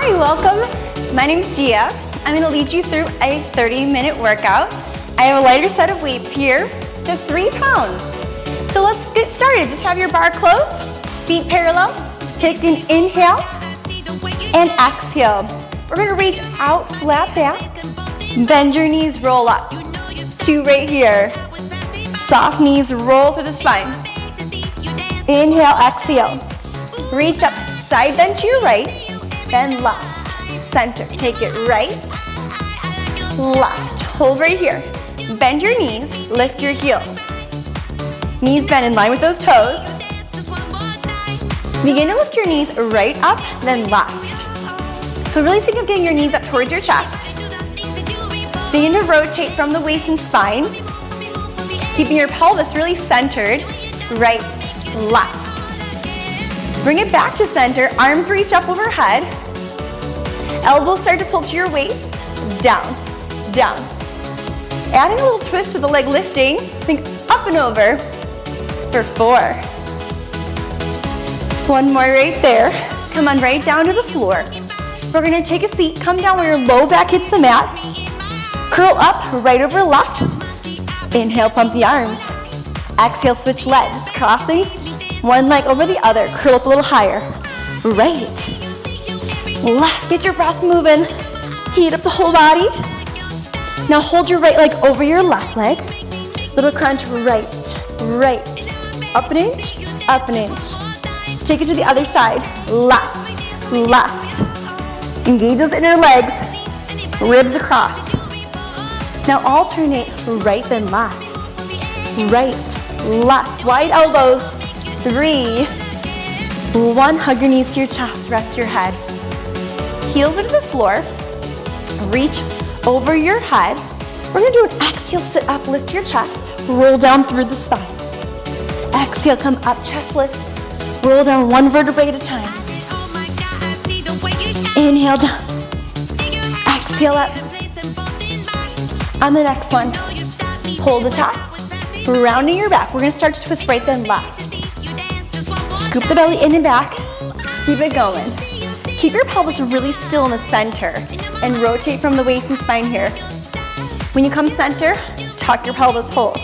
Hi, welcome. My name's Gia. I'm gonna lead you through a 30-minute workout. I have a lighter set of weights here, just 3 pounds. So let's get started. Just have your bar closed, feet parallel. Take an inhale and exhale. We're gonna reach out, flat back, bend your knees, roll up. 2 right here. Soft knees, roll through the spine. Inhale, exhale. Reach up, side bend to your right, then left, center. Take it right, left. Hold right here. Bend your knees, lift your heels. Knees bend in line with those toes. Begin to lift your knees right up, then left. So really think of getting your knees up towards your chest. Begin to rotate from the waist and spine, keeping your pelvis really centered, right, left. Bring it back to center, arms reach up overhead. Elbows start to pull to your waist, down, down. Adding a little twist to the leg lifting, think up and over for 4. 1 more right there. Come on right down to the floor. We're gonna take a seat, come down where your low back hits the mat. Curl up, right over left. Inhale, pump the arms. Exhale, switch legs, crossing one leg over the other. Curl up a little higher. Right, left, get your breath moving. Heat up the whole body. Now hold your right leg over your left leg. Little crunch, right, right. Up an inch, up an inch. Take it to the other side. Left, left. Engage those inner legs. Ribs across. Now alternate right then left. Right, left. Wide elbows. 3, 1. Hug your knees to your chest. Rest your head. Heels into the floor. Reach over your head. We're gonna do an exhale, sit up, lift your chest. Roll down through the spine. Exhale, come up, chest lifts. Roll down 1 vertebrae at a time. Inhale down. Exhale up. On the next one, hold the top. Rounding your back. We're gonna start to twist right then left. Scoop the belly in and back. Keep it going. Keep your pelvis really still in the center and rotate from the waist and spine here. When you come center, tuck your pelvis, hold.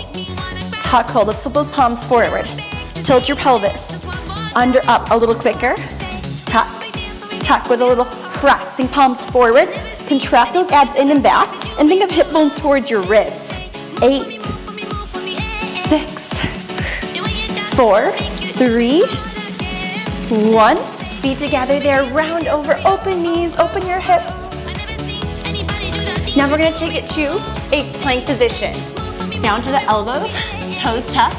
Tuck, hold. Let's flip those palms forward. Tilt your pelvis. Under, up, a little quicker. Tuck, tuck with a little press. Think palms forward. Contract those abs in and back. And think of hip bones towards your ribs. 8, 6, 4, 3, 1. Feet together there. Round over, open knees, open your hips. Now we're gonna take it to a plank position. Down to the elbows, toes tuck.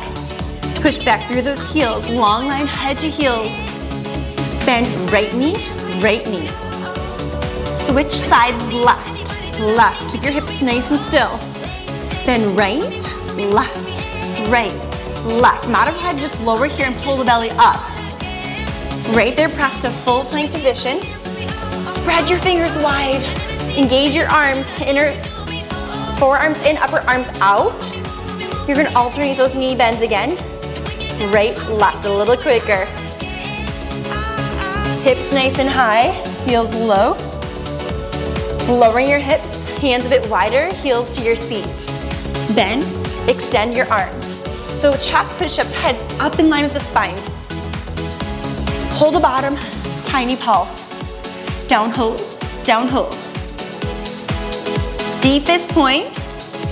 Push back through those heels. Long line, head to heels. Bend right knee, right knee. Switch sides, left, left. Keep your hips nice and still. Then right, left, right, left. Come out of head, just lower here and pull the belly up. Right there, press to full plank position. Spread your fingers wide. Engage your arms, inner forearms in, upper arms out. You're gonna alternate those knee bends again. Right, left, a little quicker. Hips nice and high, heels low. Lowering your hips, hands a bit wider, heels to your seat. Bend, extend your arms. So chest push-ups, head up in line with the spine. Hold the bottom, tiny pulse. Down, hold, down, hold. Deepest point,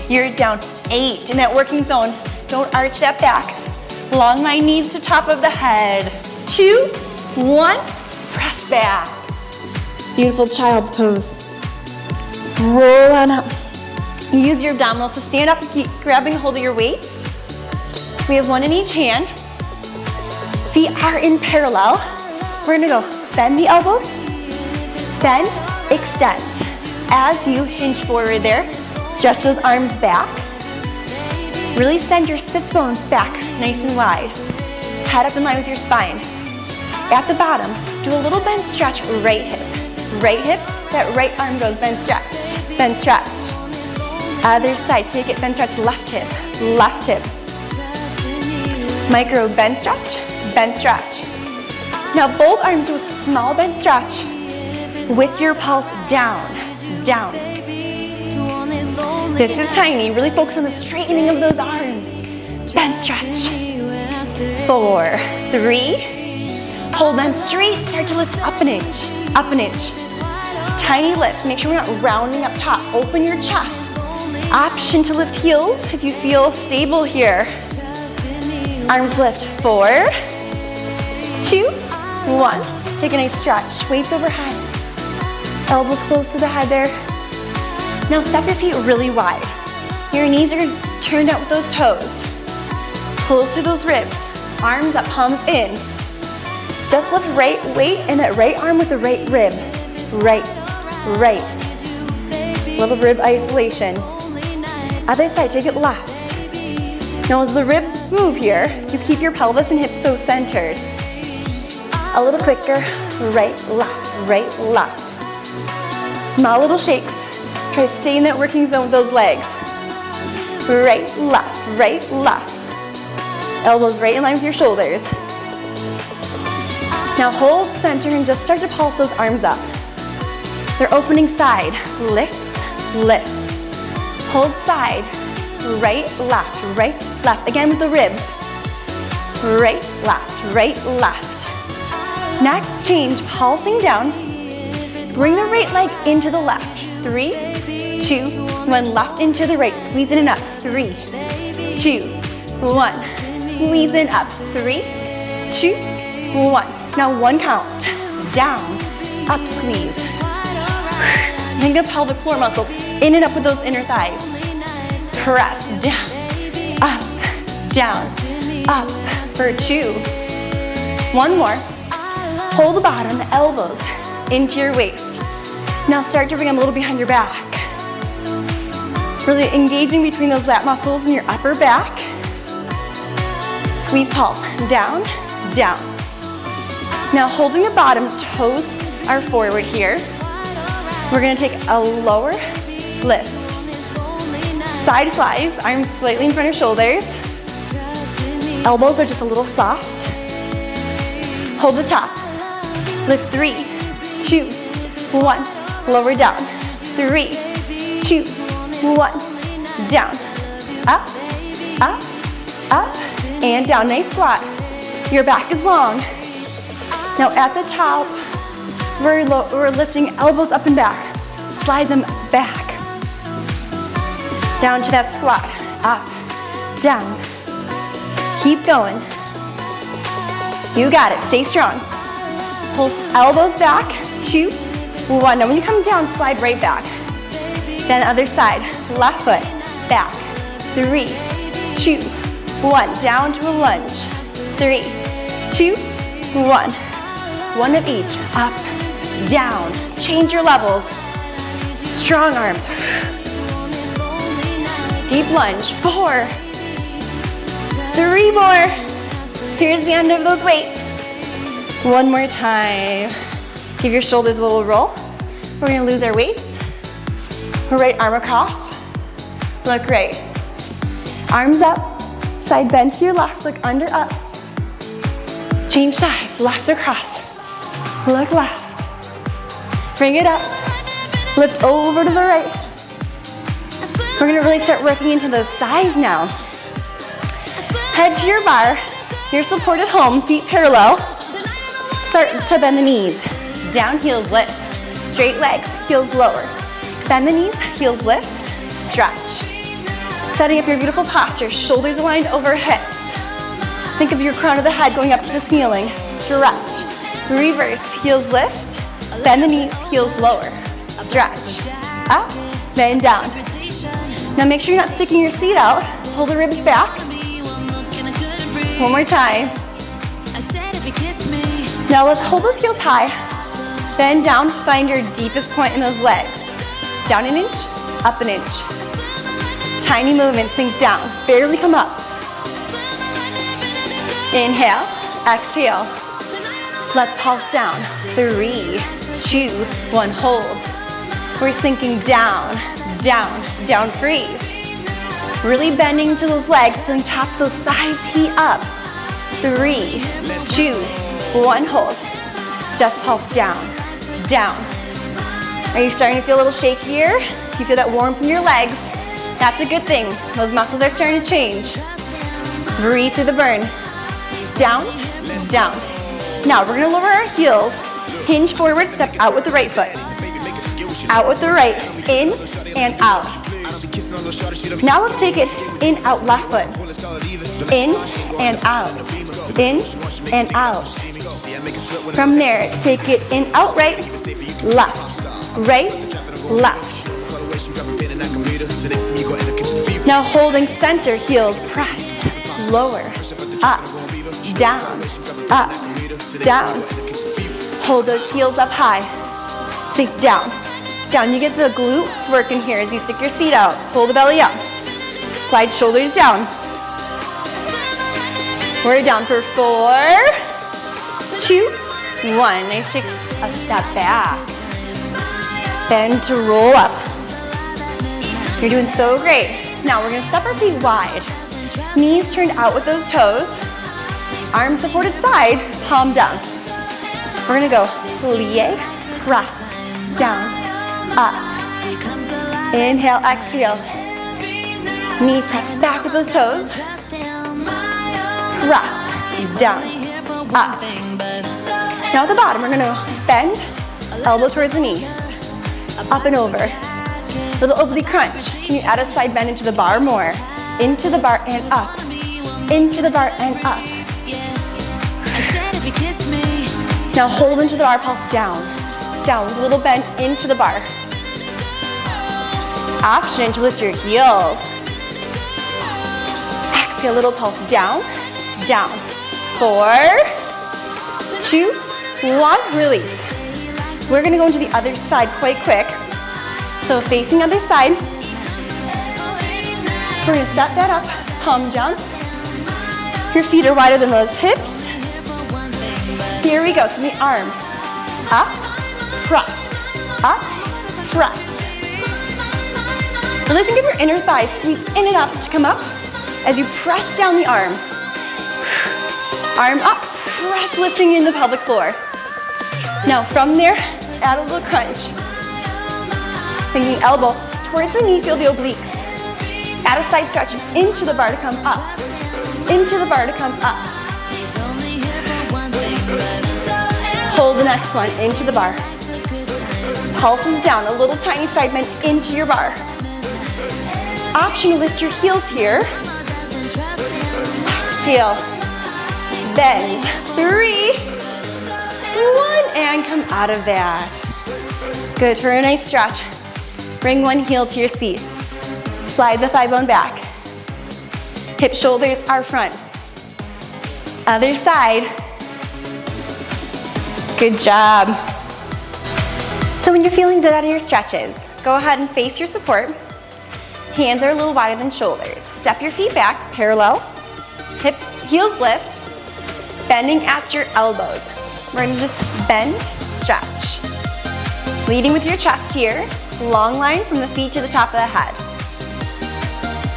you're down 8 in that working zone. Don't arch that back. Long line knees to top of the head. 2, 1, press back. Beautiful child's pose. Roll on up. Use your abdominals to stand up and keep grabbing hold of your weights. We have 1 in each hand. Feet are in parallel. We're gonna go bend the elbows, bend, extend. As you hinge forward there, stretch those arms back. Really send your sits bones back nice and wide. Head up in line with your spine. At the bottom, do a little bend stretch, right hip. Right hip, that right arm goes bend stretch, bend stretch. Other side, take it, bend stretch, left hip, left hip. Micro bend stretch, bend stretch. Now both arms do a small bend stretch. with your pulse down, down. This is tiny. Really focus on the straightening of those arms. Bend, stretch. 4, 3. Hold them straight. Start to lift up an inch, up an inch. Tiny lifts. Make sure we're not rounding up top. Open your chest. Option to lift heels if you feel stable here. Arms lift. 4, 2, 1. Take a nice stretch. Weights overhead. Elbows close to the head there. Now step your feet really wide. Your knees are turned out with those toes. Close to those ribs. Arms up, palms in. Just lift right weight and that right arm with the right rib. Right, right. Little rib isolation. Other side, take it left. Now as the ribs move here, you keep your pelvis and hips so centered. A little quicker. Right, left, right, left. Small little shakes. Try to stay in that working zone with those legs. Right, left, right, left. Elbows right in line with your shoulders. Now hold center and just start to pulse those arms up. They're opening side. Lift, lift. Hold side. Right, left, right, left. Again with the ribs. Right, left, right, left. Next, change, pulsing down. Bring the right leg into the left. 3, 2, 1. Left into the right. Squeeze in and up. 3, 2, 1. Squeeze in up. 3, 2, 1. Now 1 count. Down, up, squeeze. Bring the pelvic floor muscles in and up with those inner thighs. Press down, up for 2. 1 more. Hold the bottom, the elbows into your waist. Now start to bring them a little behind your back. Really engaging between those lat muscles in your upper back. Squeeze pulse, down, down. Now holding the bottom, toes are forward here. We're gonna take a lower lift. Side slides, arms slightly in front of shoulders. Elbows are just a little soft. Hold the top. Lift 3, 2, 1. Lower down. 3, 2, 1. Down. Up, up, up, and down. Nice squat. Your back is long. Now at the top, we're lifting elbows up and back. Slide them back. Down to that squat. Up, down. Keep going. You got it. Stay strong. Pull elbows back. 2, 1. Now when you come down, slide right back. Then other side. Left foot. Back. 3, 2, 1. Down to a lunge. 3, 2, 1. 1 of each. Up, down. Change your levels. Strong arms. Deep lunge. 4, 3 more. Here's the end of those weights. 1 more time. Give your shoulders a little roll. We're gonna lose our weight. Right arm across. Look right. Arms up. Side bend to your left. Look under, up. Change sides. Left across. Look left. Bring it up. Lift over to the right. We're gonna really start working into those thighs now. Head to your bar. You're supported home, feet parallel. Start to bend the knees. Down, heels lift. Straight legs, heels lower. Bend the knees, heels lift, stretch. Setting up your beautiful posture, shoulders aligned over hips. Think of your crown of the head going up to the ceiling. Stretch. Reverse, heels lift. Bend the knees, heels lower. Stretch. Up, then down. Now make sure you're not sticking your seat out. Pull the ribs back. 1 more time. Now let's hold those heels high. Bend down, find your deepest point in those legs. Down an inch, up an inch. Tiny movement, sink down, barely come up. Inhale, exhale. Let's pulse down. 3, 2, 1, hold. We're sinking down, down, down, freeze. Really bending to those legs, feeling tops those thighs heat up. 3, 2, 1, hold. Just pulse down, down, Are you starting to feel a little shakier? If you feel that warmth in your legs, that's a good thing. Those muscles are starting to change. Breathe through the burn. Down, down. Now we're gonna lower our heels, hinge forward, step out with the right foot. Out with the right, in and out. Now let's take it in, out, left foot. In and out, in and out. From there, take it in, out, right, left, left. Now holding center, heels, press, lower, up, down, down. Hold those heels up high. Sink down, down. You get the glutes working here as you stick your seat out. Pull the belly up. Slide shoulders down. We're down for 4, 2, 1. Nice, take a step back. Bend to roll up. You're doing so great. Now we're gonna step our feet wide. Knees turned out with those toes. Arms supported side, palm down. We're gonna go plie, press, down, up. Inhale, exhale. Knees press back with those toes. Press, down, up. Now at the bottom, we're gonna bend, elbow towards the knee. Up and over. Little oblique crunch. Can you add a side bend into the bar more? Into the bar and up. Into the bar and up. Now hold into the bar, pulse down. Down with a little bend into the bar. Option to lift your heels. Exhale, little pulse down, down. 4, 2, 1, release. We're gonna go into the other side quite quick. So facing other side. We're gonna set that up, palm down. Your feet are wider than those hips. Here we go, from the arm. Up, press, up, press. Really think of your inner thigh, squeeze in and up to come up as you press down the arm. Arm up, press, lifting in the pelvic floor. Now from there, add a little crunch. Thinking elbow towards the knee, feel the obliques. Add a side stretch into the bar to come up. Into the bar to come up. Hold the next one into the bar. Pulses down, a little tiny side bend into your bar. Option to lift your heels here. Exhale. Bend. 3, 1, and come out of that. Good for a nice stretch. Bring one heel to your seat. Slide the thigh bone back. Hip shoulders are front. Other side. Good job. So when you're feeling good out of your stretches, go ahead and face your support. Hands are a little wider than shoulders. Step your feet back, parallel. Hips, heels lift. Bending at your elbows. We're gonna just bend, stretch. Leading with your chest here. Long line from the feet to the top of the head.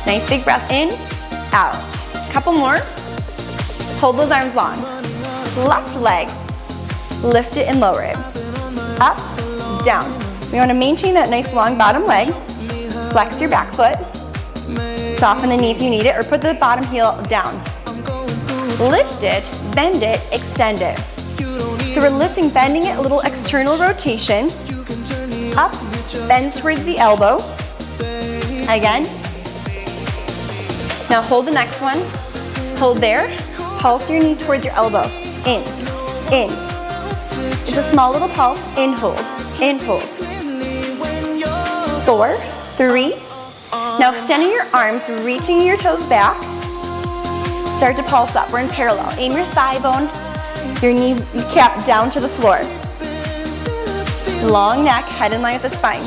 Nice big breath in, out. Couple more. Hold those arms long. Left leg. Lift it and lower it. Up, down. We want to maintain that nice long bottom leg. Flex your back foot. Soften the knee if you need it, or put the bottom heel down. Lift it, bend it, extend it. So we're lifting, bending it, a little external rotation. Up, bends towards the elbow. Again. Now hold the next one. Hold there. Pulse your knee towards your elbow. In, in. It's a small little pulse. In, hold, in, hold. 4, 3. Now extending your arms, reaching your toes back. Start to pulse up. We're in parallel. Aim your thigh bone, your knee cap down to the floor. Long neck, head in line with the spine.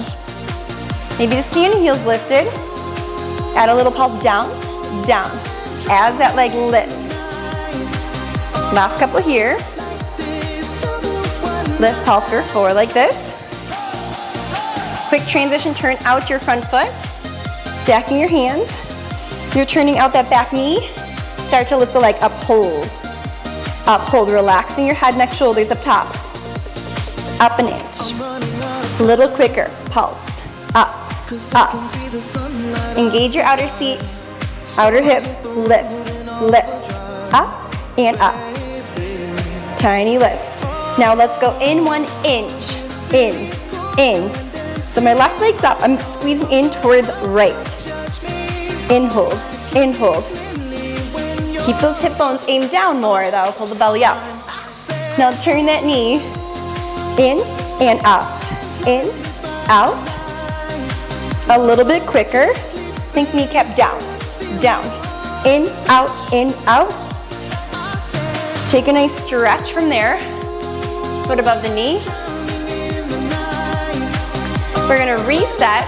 Maybe the standing heel's lifted. Add a little pulse down, down. As that leg lifts. Last couple here. Lift, pulse for 4 like this. Quick transition, turn out your front foot. Stacking your hands. You're turning out that back knee. Start to lift the leg up, hold. Up, hold, relaxing your head, neck, shoulders up top. Up an inch. A little quicker, pulse, up, up. Engage your outer seat, outer hip, lifts, lifts, up and up. Tiny lifts. Now let's go in 1 inch, in. So my left leg's up, I'm squeezing in towards right. In, hold, in, hold. Keep those hip bones aimed down more, that'll pull the belly up. Now turn that knee in and out, in, out. A little bit quicker. Think kneecap down, down, in, out, in, out. Take a nice stretch from there. Foot above the knee. We're gonna reset.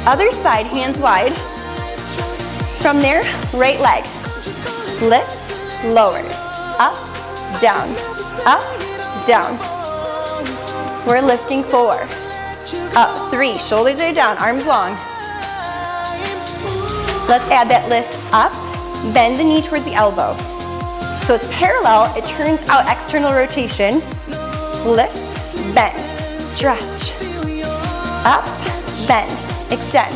Other side, hands wide. From there, right leg. Lift, lowers, up, down, up, down. We're lifting 4, up, 3, shoulders are down, arms long. Let's add that lift up, bend the knee towards the elbow. So it's parallel, it turns out external rotation. Lift, bend, stretch. Up, bend, extend.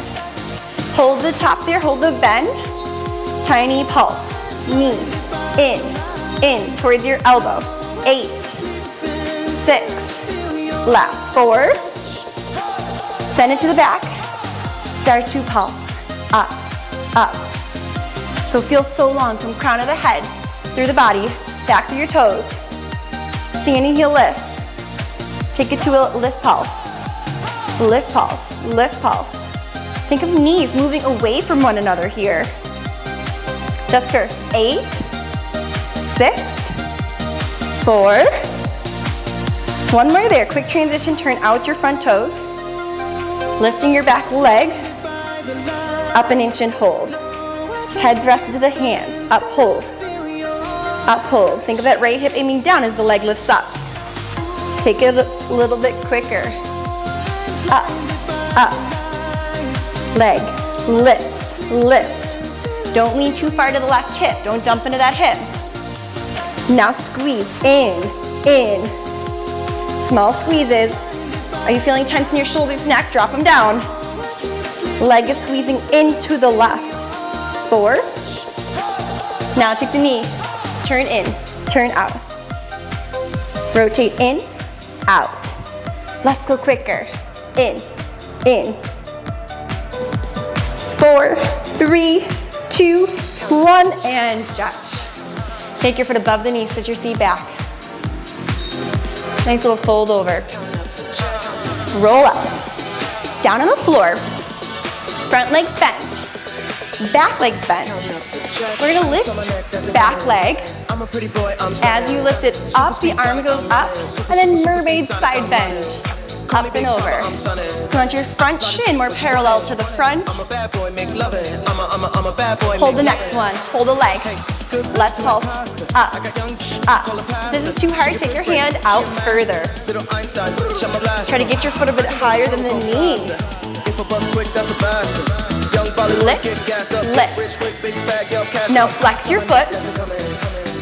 Hold the top there, hold the bend. Tiny pulse, knee, in, towards your elbow. 8, 6, last 4. Send it to the back. Start to pulse, up, up. So feel so long from crown of the head, through the body, back through your toes. Standing heel lifts. Take it to a lift pulse. Lift pulse, lift pulse. Think of knees moving away from one another here. Just for 8, 6, 4. One more there, quick transition, turn out your front toes. Lifting your back leg, up an inch and hold. Heads rested to the hands, up, hold. Up, hold. Think of that right hip aiming down as the leg lifts up. Take it a little bit quicker. Up, up. Leg, lifts, lifts. Don't lean too far to the left hip. Don't dump into that hip. Now squeeze, in. Small squeezes. Are you feeling tense in your shoulders, neck? Drop them down. Leg is squeezing into the left. 4. Now take the knee. Turn in, turn out. Rotate in, out. Let's go quicker. In. 4, 3, 2, 1, and stretch. Take your foot above the knee, sit your seat back. Nice little fold over. Roll up. Down on the floor. Front leg bent. Back leg bent. We're gonna lift back leg. As you lift it up, the arm goes up, and then mermaid side bend. Up and over. So want your front shin more parallel to the front. Hold the next one. Hold the leg. Let's pulse. Up. Up. This is too hard. Take your hand out further. Try to get your foot a bit higher than the knee. Lift. Lift. Now flex your foot.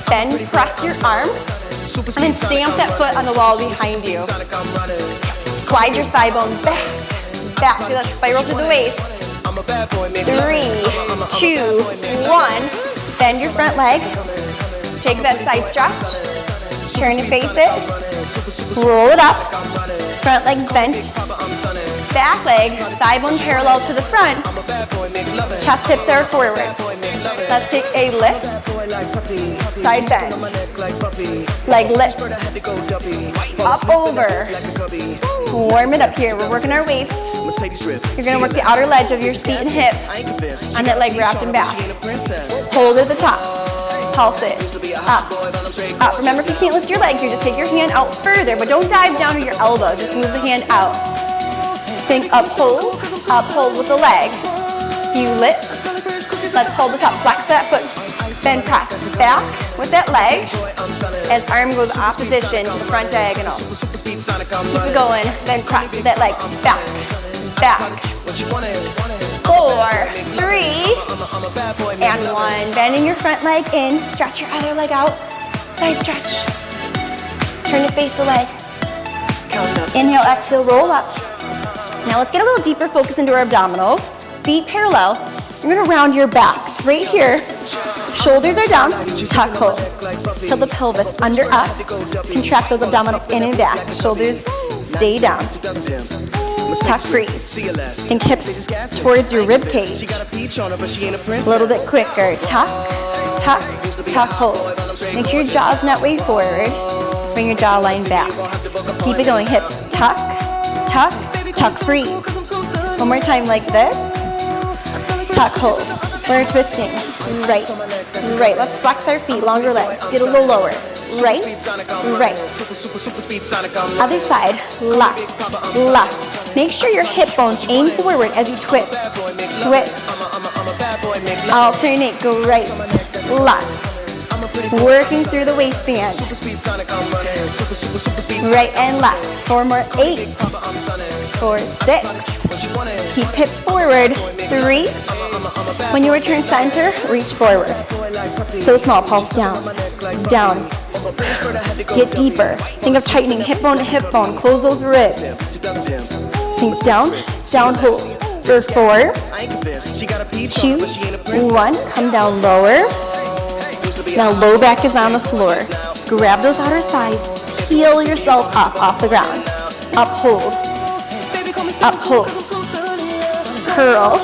Bend, press your arm. And then stamp that foot on the wall behind you. Slide your thigh bone back. Feel that spiral through the waist. 3, 2, 1. Bend your front leg. Take that side stretch. Turn and face it. Roll it up. Front leg's bent. Back leg, thigh bone parallel to the front. Chest hips are forward. Let's take a lift. Side bend. Leg lift. Up over. Warm it up here. We're working our waist. You're going to work the outer ledge of your seat and hip on that leg wrapped in back. Hold at the top. Pulse it. Up. Up. Remember, if you can't lift your leg here, just take your hand out further, but don't dive down to your elbow. Just move the hand out. Think uphold with the leg. You lift. Let's hold the top. Flex that foot. Then press back with that leg as arm goes opposition to the front diagonal. Keep it going. Then press that leg back. Back. 4, 3, and 1. Bending your front leg in. Stretch your other leg out. Side stretch. Turn to face the leg. Inhale, exhale, roll up. Now let's get a little deeper focus into our abdominals. Feet parallel. You're gonna round your backs. Right here, shoulders are down, tuck, hold. Feel the pelvis under, up. Contract those abdominals in and back. Shoulders stay down. Tuck, freeze. Think hips towards your rib cage. A little bit quicker. Tuck, tuck, tuck, hold. Make sure your jaw's not way forward. Bring your jawline back. Keep it going. Hips tuck, tuck, tuck, freeze. One more time like this. Tuck, hold. We're twisting. Right, right. Let's flex our feet, longer legs. Get a little lower. Right, right. Other side, left, left. Make sure your hip bones aim forward as you twist. Twist. Alternate, go right, left. Working through the waistband. Right and left. 4 more, 8, 4, 6. Keep hips forward. 3. When you return center, reach forward. So small, pulse down, down. Get deeper. Think of tightening hip bone to hip bone. Close those ribs. Think down, down, hold. For 4, 2, 1. Come down lower. Now low back is on the floor. Grab those outer thighs. Peel yourself up off the ground. Up, hold. Up, hold. Curl.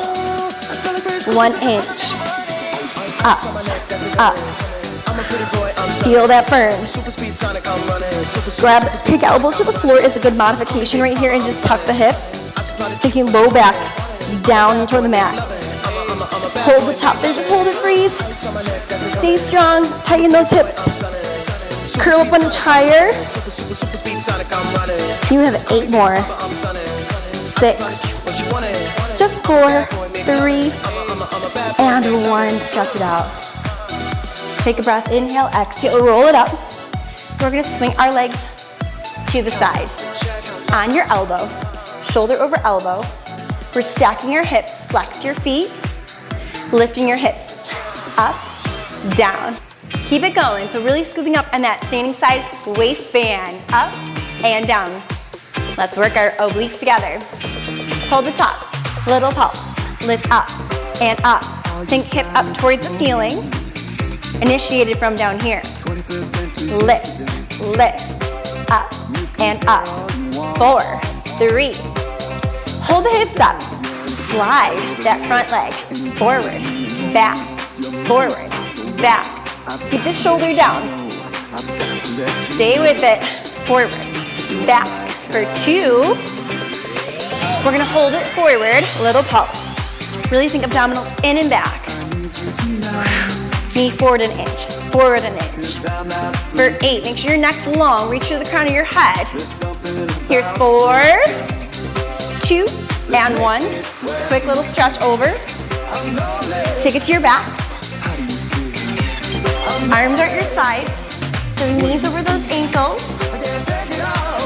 1 inch. Up, up. Feel that burn. Grab, take elbows to the floor is a good modification right here, and just tuck the hips. Thinking low back, down toward the mat. Hold the top there, just hold it, freeze. Stay strong, tighten those hips. Curl up 1 inch higher. You have 8 more. 6. Just 4, 3, and 1. Stretch it out. Take a breath, inhale, exhale, roll it up. We're gonna swing our legs to the side. On your elbow, shoulder over elbow. We're stacking your hips, flex your feet, lifting your hips, up, down. Keep it going, so really scooping up on that standing side waistband, up and down. Let's work our obliques together. Hold the top, little pulse, lift up and up. Think hip up towards the ceiling. Initiated from down here. Lift, lift, up and up. 4, 3. Hold the hips up. Slide that front leg forward, back, forward, back. Keep the shoulder down. Stay with it. Forward, back. For 2. We're gonna hold it forward. Little pulse. Really think abdominals in and back. Knee forward an inch, forward an inch. For 8, make sure your neck's long, reach to the crown of your head. Here's 4, 2, and 1. Quick little stretch over. Take it to your back. Arms are at your sides, so knees over those ankles.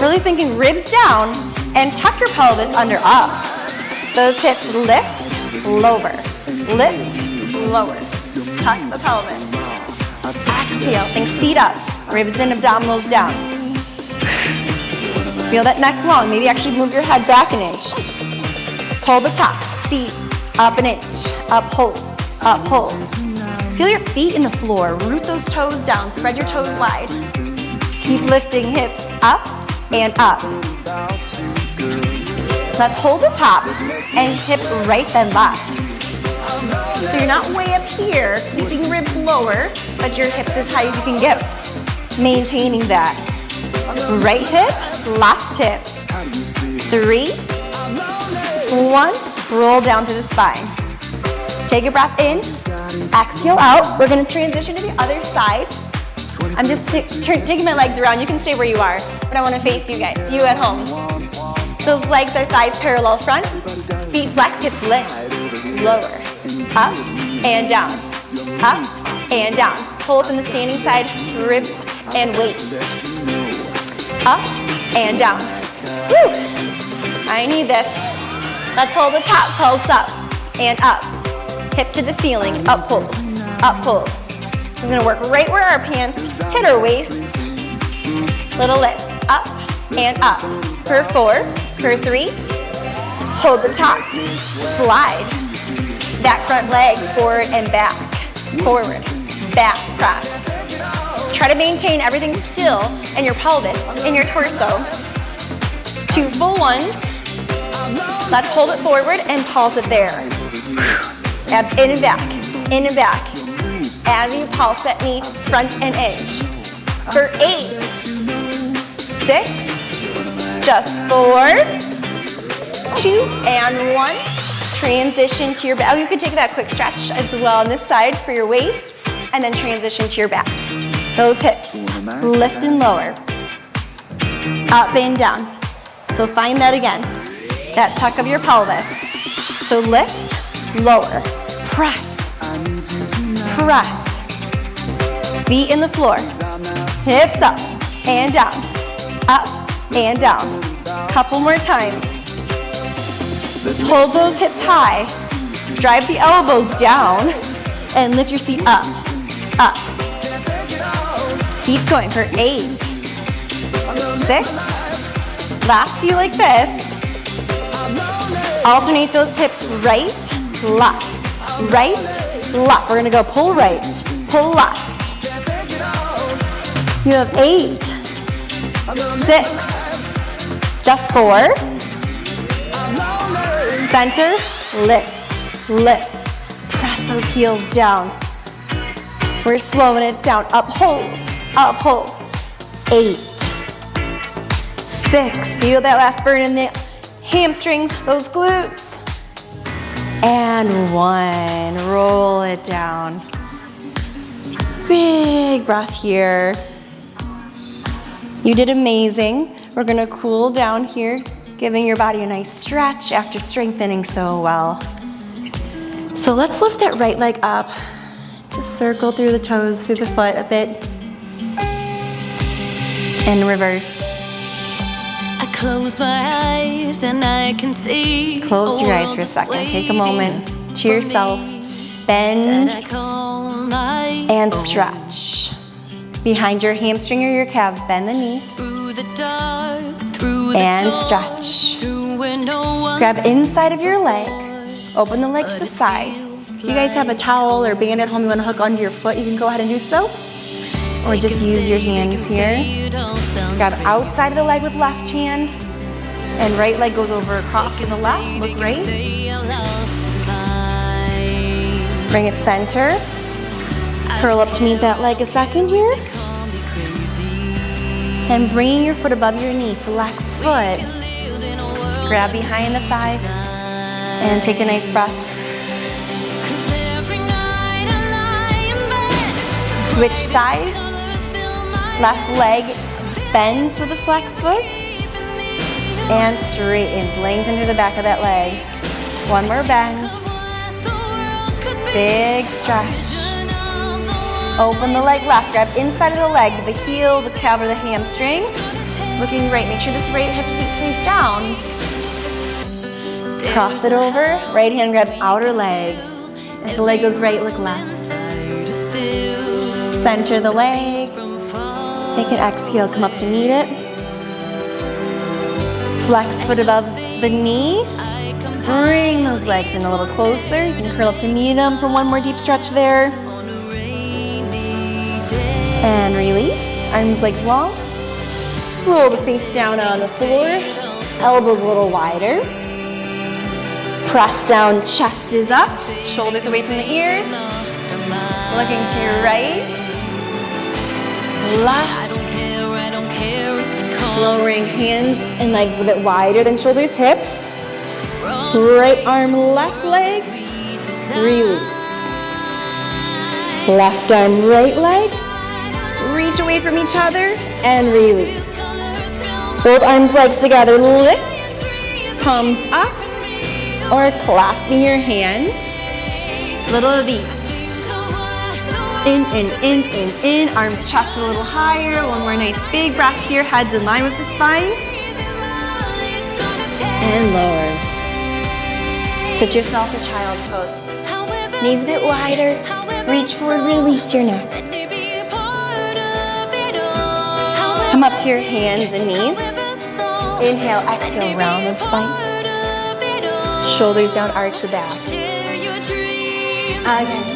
Really thinking ribs down, and tuck your pelvis under up. Those hips lift, lower, lift, lower. Tuck the pelvis. Exhale, think seat up. Ribs and abdominals down. Feel that neck long. Maybe actually move your head back an inch. Pull the top. Seat up an inch. Up, hold. Up, hold. Feel your feet in the floor. Root those toes down. Spread your toes wide. Keep lifting hips up and up. Let's hold the top and hip right then left. So you're not way up here, keeping ribs lower, but your hips as high as you can get. Maintaining that. Right hip, left hip. 3, 1, roll down to the spine. Take a breath in, exhale out. We're gonna transition to the other side. I'm just taking my legs around. You can stay where you are, but I wanna face you guys, you at home. Those legs are thighs parallel front, feet flex, hips lift, lower. Up and down, up and down. Pull up in the standing side, ribs and waist. Up and down. Woo! I need this. Let's hold the top, pulse up and up. Hip to the ceiling, up, hold, up, hold. We're gonna work right where our pants hit our waist. Little lift, up and up. For 4, for 3, hold the top, slide. That front leg forward and back, forward, back, press. Try to maintain everything still in your pelvis, in your torso. 2 full ones. Let's hold it forward and pulse it there. Abs in and back, in and back. As you pulse that knee, front and edge. For 8, 6, just 4, 2, and 1. Transition to your back. Oh, you could take that quick stretch as well on this side for your waist, and then transition to your back. Those hips, lift and lower. Up and down. So find that again. That tuck of your pelvis. So lift, lower, press, press. Feet in the floor. Hips up and down, up and down. Couple more times. Hold those hips high. Drive the elbows down and lift your seat up, up. Keep going for 8, 6. Last few like this. Alternate those hips right, left, right, left. We're gonna go pull right, pull left. You have 8, 6, just 4. Center, lifts, lifts. Press those heels down. We're slowing it down. Uphold, uphold. 8, 6. Feel that last burn in the hamstrings, those glutes. And 1. Roll it down. Big breath here. You did amazing. We're gonna cool down here, giving your body a nice stretch after strengthening so well. So let's lift that right leg up. Just circle through the toes, through the foot a bit. And reverse. I close my eyes and I can see. Close your eyes for a second. Take a moment to yourself. Bend and stretch. Behind your hamstring or your calf, bend the knee. And stretch. Grab inside of your leg. Open the leg to the side. If you guys have a towel or band at home you want to hook onto your foot, you can go ahead and do so. Or just use your hands here. Grab outside of the leg with left hand. And right leg goes over across to the left. Look right. Bring it center. Curl up to meet that leg a second here. And bringing your foot above your knee, flex foot. Grab behind the thigh and take a nice breath. Switch sides. Left leg bends with a flex foot and straightens. Lengthen through the back of that leg. 1 more bend. Big stretch. Open the leg left, grab inside of the leg, the heel, the calf, or the hamstring. Looking right, make sure this right hip stays down. Cross it over, right hand grabs outer leg. If the leg goes right, look left. Center the leg. Take an exhale, come up to meet it. Flex foot above the knee. Bring those legs in a little closer. You can curl up to meet them for 1 more deep stretch there. And release, arms, legs long. Roll the face down on the floor. Elbows a little wider. Press down, chest is up. Shoulders away from the ears. Looking to your right. Left. Lowering hands and legs a bit wider than shoulders, hips. Right arm, left leg. Release. Left arm, right leg. Reach away from each other and release. Both arms, legs together, lift, palms up, or clasping your hands. Little of these. In, arms, chest a little higher. 1 more nice big breath here, heads in line with the spine. And lower. Sit yourself to child's pose. Knees a bit wider, reach forward, release your neck. Come up to your hands and knees. Inhale, exhale, round the spine. Shoulders down, arch the back. Again.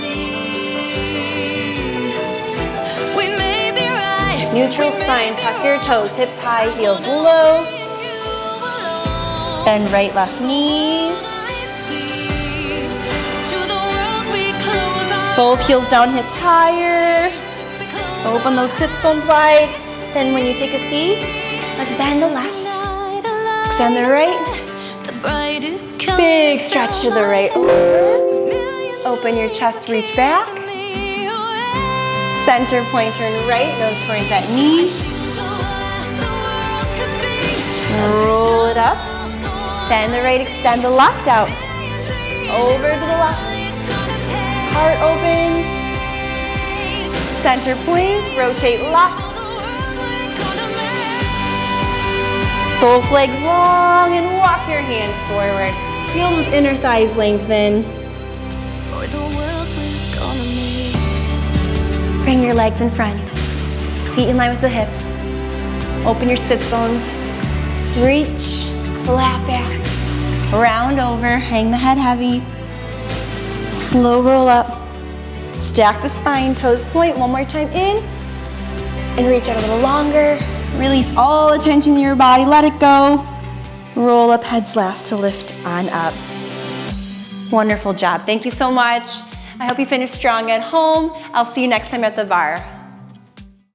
Neutral spine, tuck your toes, hips high, heels low. Bend right, left knees. Both heels down, hips higher. Open those sits bones wide. Then when you take a seat, let's bend the left. Extend the right. Big stretch to the right. Open your chest, reach back. Center point, turn right. Nose towards that knee. Roll it up. Bend the right, extend the left out. Over to the left. Heart opens. Center point, rotate left. Both legs long and walk your hands forward. Feel those inner thighs lengthen. Bring your legs in front. Feet in line with the hips. Open your sits bones. Reach, flat back. Round over, hang the head heavy. Slow roll up. Stack the spine, toes point. One more time in. And reach out a little longer. Release all the tension in your body, let it go. Roll up, heads last to lift on up. Wonderful job, thank you so much. I hope you finish strong at home. I'll see you next time at the bar.